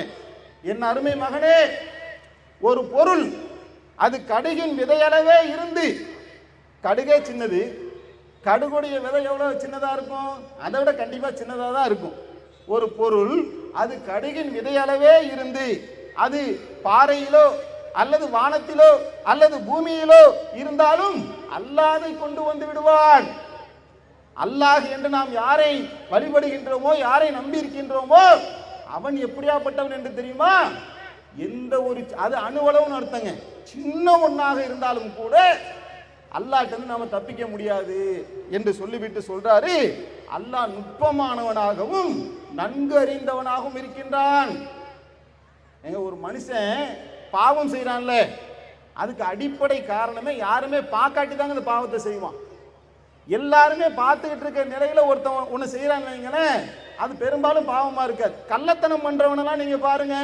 என் அருமை மகனே, ஒரு பொருள் அது கடுகின் விதையளவே இருந்து, கடுகே சின்னது, கடுகுடைய விதை எவ்வளவு சின்னதா இருக்கும்? அதை விட கண்டிப்பா சின்னதா தான் இருக்கும். ஒரு பொருள் அது கடுகின் விதையளவே இருந்து அது பாறையிலோ அல்லது வானத்திலோ அல்லது பூமியிலோ இருந்தாலும் அல்லாஹ் அதை கொண்டு வந்து விடுவான். அல்லாஹ் என்று நாம் யாரை வழிபடுகின்றோமோ, யாரை நம்பி இருக்கின்றோமோ, அவன் எப்படியாப்பட்டவன் என்று தெரியுமா? எந்த ஒரு, அது அணுவளவுன்னு அர்த்தங்க, சின்ன ஒன்னாக இருந்தாலும் கூட அல்லாஹ்ட்ட நாம தப்பிக்க முடியாது என்று சொல்லிவிட்டு சொல்றாரு, அல்லாஹ் நுட்பமானவனாகவும் நன்கு அறிந்தவனாகவும் இருக்கின்றான். எங்க ஒரு மனுஷன் பாவம் செய்யறான்ல, அதுக்கு அடிப்படை காரணமே யாருமே பார்க்காட்டி தாங்க அந்த பாவத்தை செய்வான். எல்லாருமே பார்த்துக்கிட்டு இருக்க நிலையில ஒருத்தன் ஒண்ணு செய்யறான்னு அது பெரும்பாலும் பாவமா இருக்காது. கள்ளத்தனம் பண்றவனெல்லாம் நீங்க பாருங்க,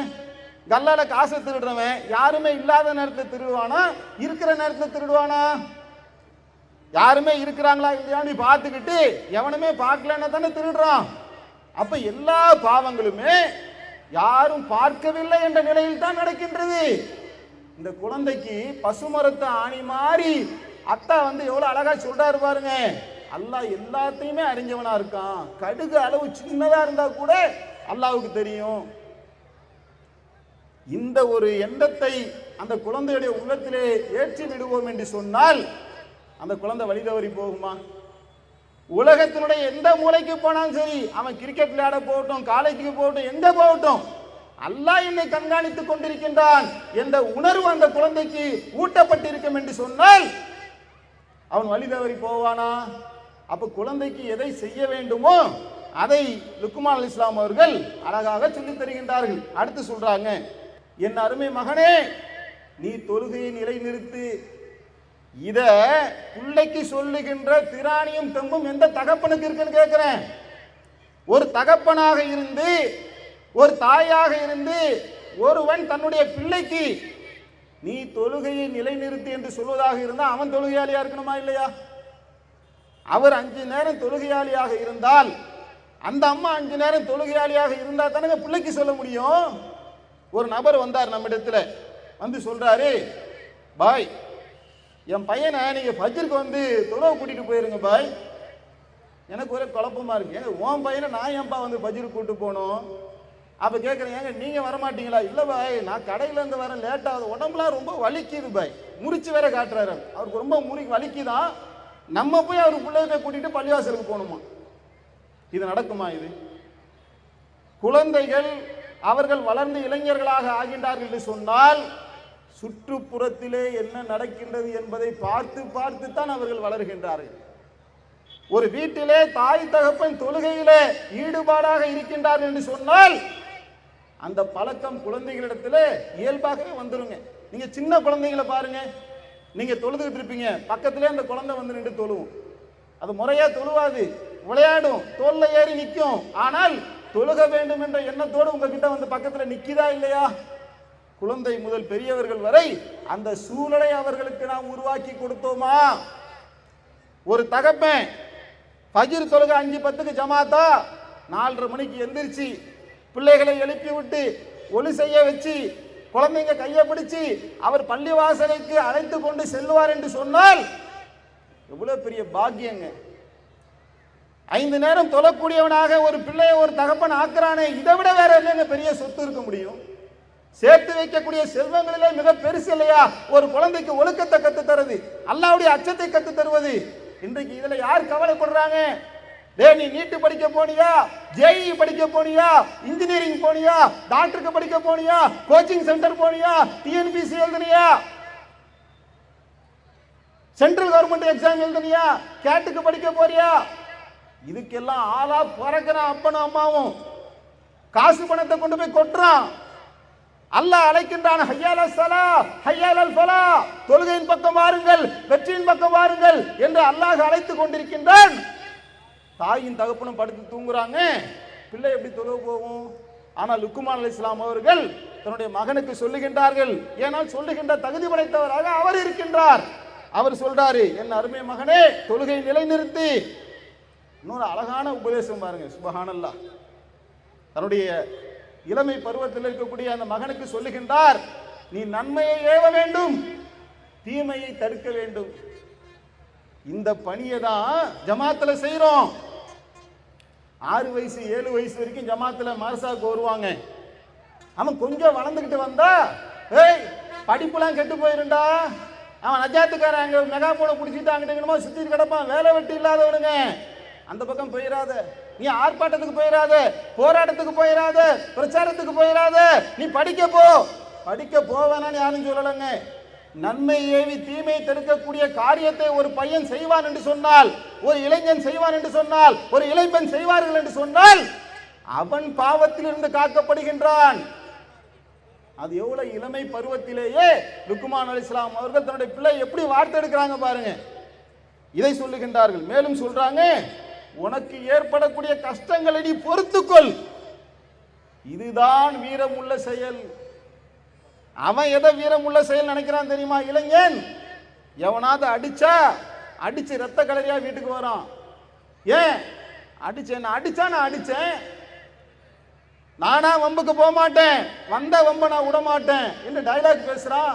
கல்லால காசை திருடுறவன் யாருமே இல்லாத நேரத்தில் திருடுவானா, இருக்கிற நேரத்தில் திருடுவானா? யாருமே இருக்கிறாங்களா இல்லையான்னு பார்த்துக்கிட்டு எவனுமே பார்க்கலன்னா தானே திருடுறான். அப்ப எல்லா பாவங்களுமே யாரும் பார்க்கவில்லை என்ற நிலையில் தான் நடக்கின்றது. இந்த குழந்தைக்கு பசுமரத்தை ஆணி மாறி அத்தா எவ்வளவு அழகா சொல்றாரு பாருங்க, அல்லாஹ் எல்லாத்தையுமே அறிஞ்சவனா இருக்கான். கடுகு அளவு சின்னதா இருந்தா கூட அல்லாஹ்வுக்கு தெரியும். இந்த ஒரு எண்ணத்தை அந்த குழந்தையுடைய உள்ளத்திலே ஏற்றி விடுவோம் என்று சொன்னால் அந்த குழந்தை வழி தவறி போகுமா? உலகத்தினுடைய எந்த மூலைக்கு போனாலும் சரி, அவன் கிரிக்கெட் விளையாட போகட்டும், காலேஜுக்கு போகட்டும், எங்க போகட்டும், அல்லாஹ் என்னை கண்காணித்துக் கொண்டிருக்கின்றான் என்ற உணர்வு அந்த குழந்தைக்கு ஊட்டப்பட்டிருக்கும் என்று சொன்னால் அவன் வழி தவறி போவானா? அப்ப குழந்தைக்கு எதை செய்ய வேண்டுமோ அதை லுக்மான் அலைஹிஸ்ஸலாம் அவர்கள் அழகாக சொல்லித் தருகின்றார்கள். அடுத்து சொல்றாங்க, என் அருமை மகனே, நீ தொழுகையை நிலைநிறுத்து. இத பிள்ளைக்கு சொல்லுகின்ற திராணியும் தெம்பும் எந்த தகப்பனுக்கு இருக்குன்னு கேட்கிறேன். ஒரு தகப்பனாக இருந்து, ஒரு தாயாக இருந்து ஒருவன் தன்னுடைய பிள்ளைக்கு நீ தொழுகையை நிலைநிறுத்து என்று சொல்வதாக இருந்தால் அவன் தொழுகையாளியா இருக்கணுமா இல்லையா? அவர் 5 நேரம் தொழுகையாளியாக இருந்தால், அந்த அம்மா 5 நேரம் தொழுகையாளியாக இருந்தால் தானே பிள்ளைக்கு சொல்ல முடியும். ஒரு நபர் வந்தார் நம்ம இடத்துல, வந்து சொல்றாரு, பாய் என் பையனை நீங்க ஃபஜ்ருக்கு வந்து தொழுவ கூட்டிட்டு போயிருங்க பாய். எனக்கு ஒரே குழப்பமா இருக்கு. ஏங்க உன் பையனை நான் ஏன்பா வந்து ஃபஜ்ருக்கு கூட்டு போகணும்? அப்ப கேட்குறேன், ஏங்க நீங்க வரமாட்டீங்களா? இல்லை பாய் நான் கடையில இருந்து வரேன், லேட் ஆகுது, உடம்புலாம் ரொம்ப வலிக்குது பாய். முறிச்சு வேற காட்டுறாரு, அவருக்கு ரொம்ப வலிக்குதான். நம்ம போய் அவர் பிள்ளைய போய் கூட்டிட்டு பள்ளிவாசலுக்கு போகணுமா? இது நடக்குமா? இது குழந்தைகள் அவர்கள் வளர்ந்து இளைஞர்களாக ஆகின்றார்கள் என்று சொன்னால் சுற்றுப்புறத்திலே என்ன நடக்கின்றது என்பதை பார்த்து பார்த்து தான் அவர்கள் வளர்கின்றார்கள். ஒரு வீட்டிலே தாய் தகப்பன் தொழுகையிலே ஈடுபாடாக இருக்கின்றார்கள் என்று சொன்னால் அந்த பழக்கம் குழந்தைகளிடத்திலே இயல்பாகவே வந்துருங்க. நீங்க சின்ன குழந்தைங்களை பாருங்க, நீங்க தொழுதுகிட்டு இருப்பீங்க, பக்கத்திலே அந்த குழந்தை வந்து நின்று தொழுவும். அது முறையா தொழுவாது, விளையாடும், தோல்ல ஏறி நிற்கும். ஆனால் தொழுக வேண்டும் என்ற எண்ணத்தோடு உங்ககிட்ட வந்து பக்கத்துல நிக்குதா இல்லையா? குழந்தை முதல் பெரியவர்கள் வரை அந்த சூழலை அவர்களுக்கு நாம் உருவாக்கி கொடுத்தோமா? ஒரு தகப்பன் ஃபஜ்ர் தொழுகை 5:10க்கு ஜமாத்தா, 4:30 மணிக்கு எந்திரிச்சு பிள்ளைகளை எழுப்பி விட்டு ஒலி செய்ய வச்சு குழந்தைங்க கையை பிடிச்சு அவர் பள்ளிவாசலுக்கு அழைத்து கொண்டு செல்வார் என்று சொன்னால் எவ்வளவு பெரிய பாக்கியங்க. 5 நேரம் தொழக்கூடியவனாக ஒரு பிள்ளையை ஒரு தகப்பன் ஆக்குறானே, இதை விட வேற என்னங்க பெரிய சொத்து இருக்க முடியும்? சேர்த்து வைக்கக்கூடிய செல்வங்களிலே மிக பெருசு இல்லையா ஒரு குழந்தைக்கு ஒழுக்கத்தை கத்து தருது, அல்லாஹ்வுடைய அச்சத்தை கத்து தருவது? இன்றைக்கு இதுல யார் கவலைப்படுறாங்க? நீ நீட்டு படிக்க போனியா, ஜேஇ படிக்க போனியா, இன்ஜினியரிங் போனியா, டாக்டருக்கு படிக்க போனியா, கோச்சிங் சென்டர் போனியா, டிஎன்பிசி எழுதுனியா, சென்ட்ரல் கவர்மெண்ட் எக்ஸாம் எழுதுனியா, கேட்டுக்கு படிக்க போறியா? இதுக்கெல்லாம் ஆளா பிறக்கிறான் அப்பனும் அம்மாவும். காசு பணத்தை கொண்டு போய் கொட்டுறான். அல்லாஹ் அழைக்கின்றான், ஹய்யால ஸலா ஹய்யாலல் ஃபலா, தொழுகையின் பக்கம் வாருங்கள், வெற்றியின் பக்கம் வாருங்கள் என்று அல்லாஹ் அழைத்து கொண்டிருக்கின்றான். தாயின் தகப்பனும் படுத்து தூங்குறாங்க, பிள்ளை எப்படி தொழுவ போகும்? ஆனால் லுக்மான் அலைஹிஸ்ஸலாம் அவர்கள் தன்னுடைய மகனுக்கு சொல்லுகின்றார்கள். ஏனால் சொல்லுகின்ற தகுதி படைத்தவராக அவர் இருக்கின்றார். அவர் சொல்றாரு, என் அருமை மகனே தொழுகை நிலைநிறுத்தி. இன்னொரு அழகான உபதேசம் பாருங்க, சுப்ஹானல்லாஹ். தன்னுடைய இளமை பருவத்தில் இருக்கக்கூடிய அந்த மகனுக்கு சொல்லுகின்றார், நீ நன்மையை ஏவ வேண்டும், தீமையை தடுக்க வேண்டும். இந்த பணியை தான் ஜமாத்துல செய்யறோம். 6 வயசு 7 வயசு வரைக்கும் ஜமாத்துல மர்சாக்கு வருவாங்க. அவன் கொஞ்சம் வளர்ந்துகிட்டு வந்தா, ஏய் படிப்புலாம் கெட்டு போயிருண்டா, அவன் நஜாத்துக்காரன் அங்க மெகா போன பிடிச்சிட்டு அங்கிட்டு சுத்திட்டு கிடப்பான், வேலை வெட்டி இல்லாதவனுங்க. அந்த பக்கம் போயிடாத, நீ ஆர்ப்பாட்டத்துக்கு போயிடாத, போராட்டத்துக்கு போயிடாத, பிரச்சாரத்துக்கு போயிடாத, நீ படிக்க போ. படிக்க போவேனான்னு யாரும் சொல்லலைங்க. நன்மை ஏவி தீமை தடுக்கக்கூடிய காரியத்தை ஒரு பையன் செய்வான் என்று சொன்னால், ஒரு இளைஞன் செய்வான் என்று சொன்னால், ஒரு இளைஞன் செய்வார்கள் என்று சொன்னால் அவன் பாவத்திலிருந்து காக்கப்படுகின்றான். அது எவ்வளவு இளமை பருவத்திலேயே லுக்மான் அலைஹிஸ்ஸலாம் அவர்கள் தன்னுடைய பிள்ளை எப்படி வார்த்தெடுக்கிறாங்க பாருங்க. இதை சொல்லுகின்றார்கள். மேலும் சொல்றாங்க, உனக்கு ஏற்படக்கூடிய கஷ்டங்களை நீ பொறுத்துக்கொள், இதுதான் வீரமுள்ள செயல். அவன் எதை வீரமுள்ள செயல் நினைக்கிறான் தெரியுமா? இளைஞன் எவனாவது அடிச்சா அடிச்சு ரத்த கலரியா வீட்டுக்கு வரான். ஏன் அடிச்சேன்? அடிச்சா நான் அடிச்சேன், நானா வம்புக்கு போக மாட்டேன், வந்த வம்ப நான் விட மாட்டேன் என்று டைலாக் பேசுறான்.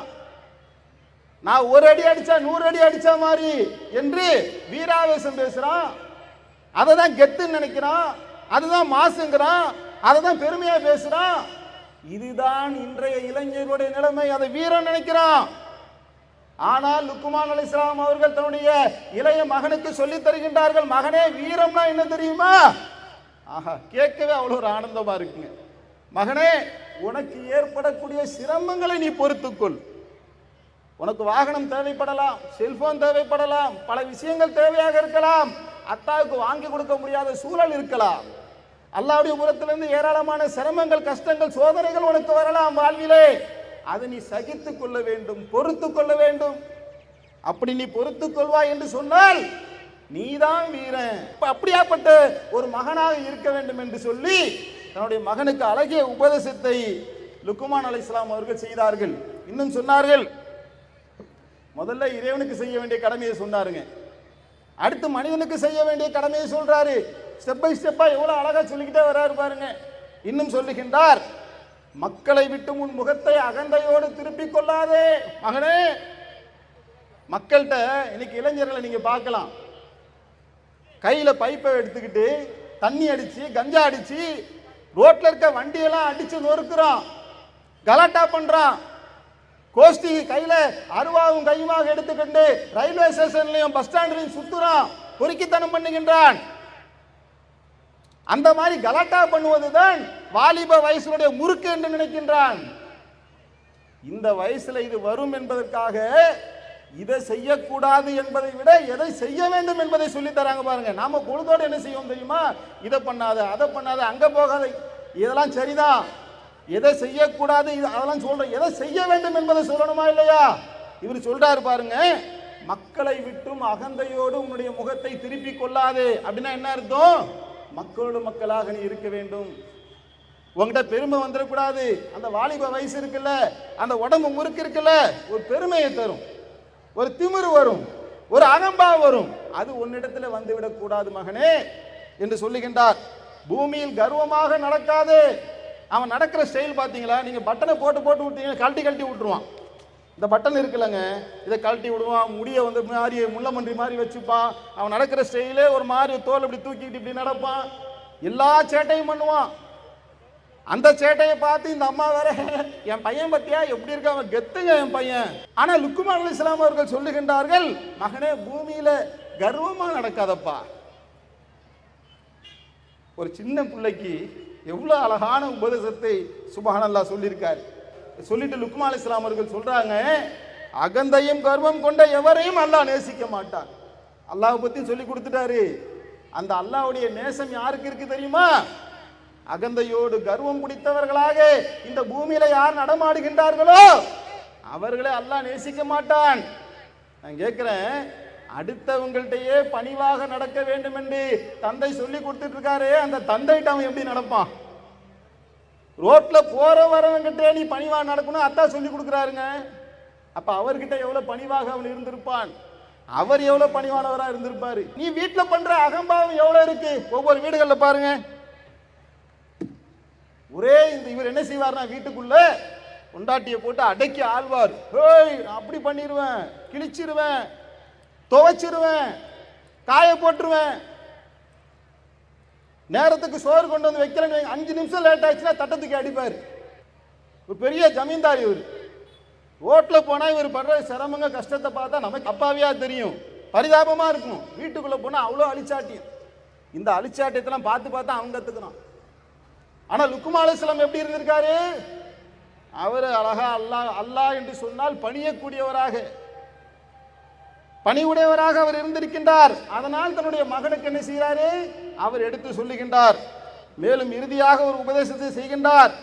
நான் ஒரு அடி அடிச்சா 100 அடி அடிச்சா மாதிரி என்று வீராவேசம் பேசுறான். அதை தான் கெத்துன்னு நினைக்கிறான், அதுதான் மாசுங்கிறான், அதை தான் பெருமையா பேசுறான். இதுதான் இன்றைய இளைஞர்களுடைய நிலைமை. அதை வீரன் நினைக்கிறான். ஆனால் லுக்மான் அலைஹிஸ்ஸலாம் அவர்கள் தன்னுடைய இளைய மகனுக்கு சொல்லி தருகின்றார்கள், மகனே வீரம்னா என்ன தெரியுமா? ஆஹா, கேட்கவே அவ்வளவு ஒரு ஆனந்தமா இருக்குங்க. மகனே, உனக்கு ஏற்படக்கூடிய சிரமங்களை நீ பொறுத்துக்கொள். உனக்கு வாகனம் தேவைப்படலாம், செல்போன் தேவைப்படலாம், பல விஷயங்கள் தேவையாக இருக்கலாம், அத்தாவுக்கு வாங்கி கொடுக்க முடியாத சூழல் இருக்கலாம், அல்லாஹ்வுடைய புறத்திலிருந்து ஏராளமான சிரமங்கள், கஷ்டங்கள், சோதனைகள் உனக்கு வரலாம் வாழ்விலே. அதை நீ சகித்துக் கொள்ள வேண்டும், பொறுத்து கொள்ள வேண்டும். அப்படி நீ பொறுத்து கொள்வாய் என்று சொன்னால் நீதான் வீரன். அப்படியாப்பட்ட ஒரு மகனாக இருக்க வேண்டும் என்று சொல்லி தன்னுடைய மகனுக்கு அழகிய உபதேசத்தை லுக்மான் அலைஹிஸ்ஸலாம் அவர்கள் செய்தார்கள். இன்னும் சொன்னார்கள், முதல்ல இறைவனுக்கு செய்ய வேண்டிய கடமையை சொன்னாருங்க, அடுத்து மனிதனுக்கு செய்ய வேண்டிய கடமையை சொல்றாரு. ஸ்டெப் பை ஸ்டெப்பா எவ்வளவு அழகா சொல்லிக்கிட்டே வர்றாரு பாருங்க. இன்னும் சொல்லுகின்றார், மக்களை விட்டு உன் முகத்தை அகந்தையோடு திருப்பிக் கொள்ளாதே. மகனே, மக்கள்கிட்ட இன்னைக்கு இளைஞர்களை நீங்க பார்க்கலாம், கையில பைப்பை எடுத்துக்கிட்டு தண்ணி அடிச்சு கஞ்சா அடிச்சு ரோட்ல இருக்க வண்டியெல்லாம் அடிச்சு நொறுக்குறான், கலாட்டா பண்றான், கோஷ்டி கையில அருவாவும் கையுமாக எடுத்துக்கிட்டு ரயில்வே ஸ்டேஷன்லயும் பஸ் ஸ்டாண்ட்லயும் சுத்துறான், பொறுக்கித்தனம் பண்ணுகின்றான். அந்த மாதிரி கலாட்டா பண்ணுவதுதான் வாலிப வயசுடைய முறுக்கு என்று நினைக்கின்றான். இந்த வயசுல இது வரும் என்பதற்காக இதை செய்யக்கூடாது என்பதை விட எதை செய்ய வேண்டும் என்பதை சொல்லி தராங்க பாருங்க. நாம பொழுதோடு என்ன செய்வோம் தெரியுமா? இதை பண்ணாத, அதை பண்ணாத, அங்க போகாத, இதெல்லாம் சரிதான், எதை செய்யக்கூடாது அதெல்லாம் சொல்றேன், எதை செய்ய வேண்டும் என்பதை சொல்லணுமா இல்லையா? இவர் சொல்றாரு பாருங்க, மக்களை விட்டும் அகந்தையோடு உன்னுடைய முகத்தை திருப்பி கொள்ளாதே. அப்படின்னா என்ன அர்த்தம்? மக்களோடு மக்களாக நீ இருக்க வேண்டும். உங்ககிட்ட பெருமை வந்துடக்கூடாது. அந்த வாலிப வயசு இருக்குல்ல, அந்த உடம்பு முறுக்கு இருக்குல்ல, ஒரு பெருமையை தரும், ஒரு திமிரு வரும், ஒரு அகம்பா வரும், அது உன்னிடத்துல வந்துவிடக் கூடாது மகனே என்று சொல்லுகின்றார். பூமியில் கர்வமாக நடக்காது. அவன் நடக்கிற ஸ்டைல் பார்த்தீங்களா? நீங்க பட்டனை போட்டு போட்டு விட்டீங்க, கழட்டி விட்டுருவான். இந்த பட்டன் இருக்குல்லங்க, இதை கழட்டி விடுவான், முடிய வந்து மாதிரி முள்ளமன்றி மாதிரி வச்சுப்பான். அவன் நடக்கிற ஸ்டைலே ஒரு மாதிரி தோல் இப்படி தூக்கிட்டு இப்படி நடப்பான், எல்லா சேட்டையும் பண்ணுவான். அந்த சேட்டையை பார்த்து இந்த அம்மா வேற, என் பையன் பத்தியா எப்படி இருக்க, அவன் கெத்துங்க என் பையன். ஆனா லுக்மான் அலைஹிஸ்ஸலாம் அவர்கள் சொல்லுகின்றார்கள், மகனே பூமியில கர்வமா நடக்காதப்பா. ஒரு சின்ன பிள்ளைக்கு எவ்வளவு அழகான உபதேசத்தை சுப்ஹானல்லாஹ் சொல்லியிருக்காரு. சொல்லிட்டு லுக்மான் அலைஹிஸ்ஸலாம் அவர்கள் சொல்றாங்க, அகந்தையும் கர்வம் கொண்ட எவரையும் அல்லாஹ் நேசிக்க மாட்டான். அல்லாஹ் பத்தி சொல்லி கொடுத்துட்டாரு. அந்த அல்லாஹ்வுடைய நேசம் யாருக்கு இருக்கு தெரியுமா? அகந்தையோடு கர்வம் பிடித்தவர்களாக இந்த பூமியில யார் நடமாடுகின்றார்களோ அவர்களை அல்லாஹ் நேசிக்க மாட்டான். நான் கேட்கிறேன், அடுத்தவங்கள்ட்டையே பணிவாக நடக்க வேண்டும் என்று தந்தை சொல்லி கொடுத்துட்டு இருக்காரு, அந்த தந்தைகிட்ட அவன் எப்படி நடப்பான்? ரோட்ல போற வரவங்கிட்ட நீ பணிவா நடக்கணும் அத்தா சொல்லி கொடுக்குறாருங்க. அப்ப அவர்கிட்ட எவ்வளவு பணிவாக அவன் இருந்திருப்பான், அவர் எவ்வளவு பணிவானவரா இருந்திருப்பாரு. நீ வீட்டுல பண்ற அகம்பாவம் எவ்வளவு இருக்கு ஒவ்வொரு வீடுகள்ல பாருங்க. ஒரே இந்த இவர் என்ன செய்வார்னா, வீட்டுக்குள்ள பொண்டாட்டியை போட்டு அடக்கி ஆழ்வார். அப்படி பண்ணிடுவேன், கிழிச்சிருவேன், துவைச்சிருவேன், காய போட்டுருவேன், நேரத்துக்கு சோறு கொண்டு வந்து வைக்கிறேன்னு 5 நிமிஷம் லேட் ஆச்சுன்னா தட்டத்துக்கு அடிப்பார். ஒரு பெரிய ஜமீன்தார் இவர். ரோட்ல போனா இவர் படுற சிரமங்க கஷ்டத்தை பார்த்தா நமக்கு அப்பாவியா தெரியும், பரிதாபமா இருக்கும். வீட்டுக்குள்ள போனா அவ்வளோ அழிச்சாட்டியம். இந்த அழிச்சாட்டியத்தெல்லாம் பார்த்து பார்த்தா அவங்க கத்துக்கிறான். ஆனா லுக்மான் அலைஹிஸ்ஸலாம் எப்படி இருந்திருக்காரு? அவர் அழகா அல்லாஹ் அல்லாஹ் என்று சொன்னால் பணியக்கூடியவராக, பணிவுடையவராக அவர் இருந்திருக்கின்றார். அதனால் தன்னுடைய மகனுக்கு என்ன செய்கிறாரு? அவர் எடுத்து சொல்லுகின்றார். மேலும் இறுதியாக ஒரு உபதேசத்தை செய்கின்றார்,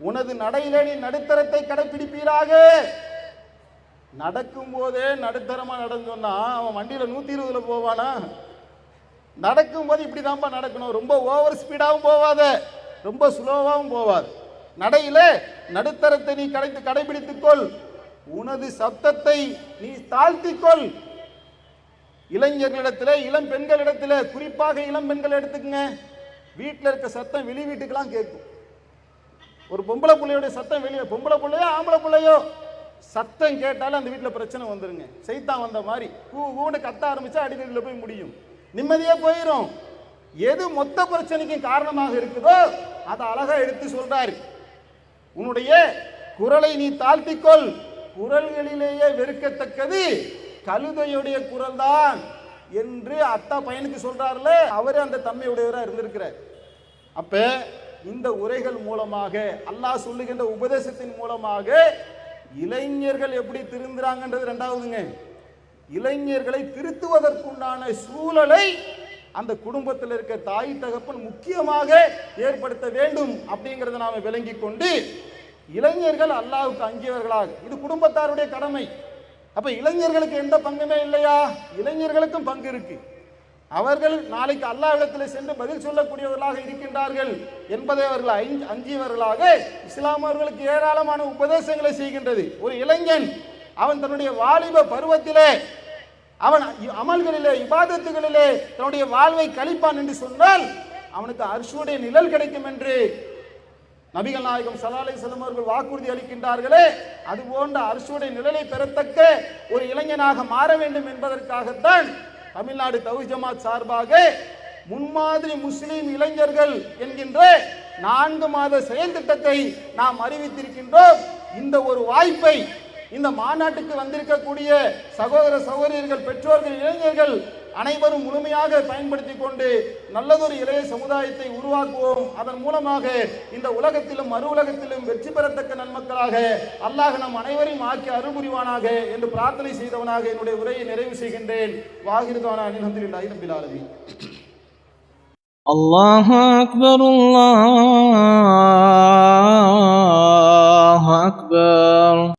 உனது நடையிலே நீ நடுத்தரத்தை கடைபிடிப்பீராக. நடக்கும் போதே நடுத்தரமா நடந்தோம்னா அவன் வண்டியில 120ல போவானா? நடக்கும் போது இப்படிதான்ப்பா நடக்கணும். ரொம்ப ஓவர் ஸ்பீடாகவும் போவாத, ரொம்ப ஸ்லோவாகவும் போவாது. நடையில நடுத்தரத்தை நீ கடைபிடித்துக்கொள். உனது சப்தத்தை நீ தாழ்த்திக்கொள். இளைஞர்களிடத்துல, இளம் பெண்களிடத்துல, குறிப்பாக இளம் பெண்கள் எடுத்துக்கங்க, வீட்டில் இருக்க சத்தம் வெளி வீட்டுக்கெல்லாம் கேட்கும். ஒரு பொம்பளை பிள்ளையோட சத்தம் வெளியே, பொம்பளை பிள்ளையோ ஆம்பளை பிள்ளையோ சத்தம் கேட்டாலும் அந்த வீட்டில் பிரச்சனை வந்துருங்க. சைத்தான் வந்த மாதிரி கூன்னு கத்த ஆரம்பிச்சா அடிக்கடியில் போய் முடியும், நிம்மதியா போயிடும். எது மொத்த பிரச்சனைக்கும் காரணமாக இருக்குதோ அதை அழகா எடுத்து சொல்றாரு. உன்னுடைய குரலை நீ தாழ்த்திக்கொள். குரல்களிலேயே வெறுக்கத்தக்கது கழுதையுடைய குரல் தான் என்று அத்தா பையனுக்கு சொல்றாருல, அவரே அந்த தன்மையுடையவரா இருந்திருக்கிறார். அப்ப இந்த உரைகள் மூலமாக, அல்லாஹ் சொல்லுகின்ற உபதேசத்தின் மூலமாக இளைஞர்கள் எப்படி திருந்துறாங்கன்றது ரெண்டாவதுங்க. இளைஞர்களை திருத்துவதற்குண்டான சூழலை அந்த குடும்பத்தில் இருக்க தாய் தகப்பன் முக்கியமாக ஏற்படுத்த வேண்டும் அப்படிங்கிறத நாம விளங்கி கொண்டு இளைஞர்கள் அல்லாஹ்வுக்கு அஞ்சியவர்களாக, இது குடும்பத்தாருடைய கடமை. அப்ப இளைஞர்களுக்கு எந்த பங்குமே இல்லையா? இளைஞர்களுக்கும் பங்கு இருக்கு. அவர்கள் நாளைக்கு அல்லாஹ்விடத்தில் சென்று பதில் சொல்லக்கூடியவர்களாக இருக்கின்றார்கள் என்பதை அவர்கள் அஞ்சியவர்களாக இஸ்லாம் அவர்களுக்கு ஏராளமான உபதேசங்களை செய்கின்றது. ஒரு இளைஞன் அவன் தன்னுடைய வாலிப பருவத்திலே அவன் அமல்களிலே இபாதத்துகளிலே தன்னுடைய வாழ்வை கழிப்பான் என்று சொன்னால் அவனுக்கு அர்ஷுடைய நிழல் கிடைக்கும் என்று நபிகள் நாயகம் ஸல்லல்லாஹு அலைஹி வஸல்லம் அவர்கள் வாக்குறுதி அளிக்கின்றார்களே, அது போன்ற அர்ஷுடைய நிழலை பெறத்தக்க ஒரு இளைஞனாக மாற வேண்டும் என்பதற்காகத்தான் தமிழ்நாடு தௌஹீத் ஜமாத் சார்பாக முன்மாதிரி முஸ்லிம் இளைஞர்கள் என்கின்ற 4 மாத செயல் திட்டத்தை நாம் அறிவித்திருக்கின்றோம். இந்த ஒரு வாய்ப்பை இந்த மாநாட்டுக்கு வந்திருக்கக்கூடிய சகோதர சகோதரியர்கள், பெற்றோர்கள், இளைஞர்கள் அனைவரும் முழுமையாக பயன்படுத்திக் கொண்டு நல்லதொரு இளைய சமுதாயத்தை உருவாக்குவோம். அதன் மூலமாக இந்த உலகத்திலும் மறு உலகத்திலும் வெற்றி பெறத்தக்க நன்மக்களாக அல்லாஹ் நம் அனைவரையும் ஆக்கி அருள் புரிவானாக என்று பிரார்த்தனை செய்தவனாக என்னுடைய உரையை நிறைவு செய்கின்றேன். வாகிருதானா அல்ஹம்துலில்லாஹி ரப்பில் ஆலமீன். அல்லாஹு அக்பர், அல்லாஹு அக்பர்.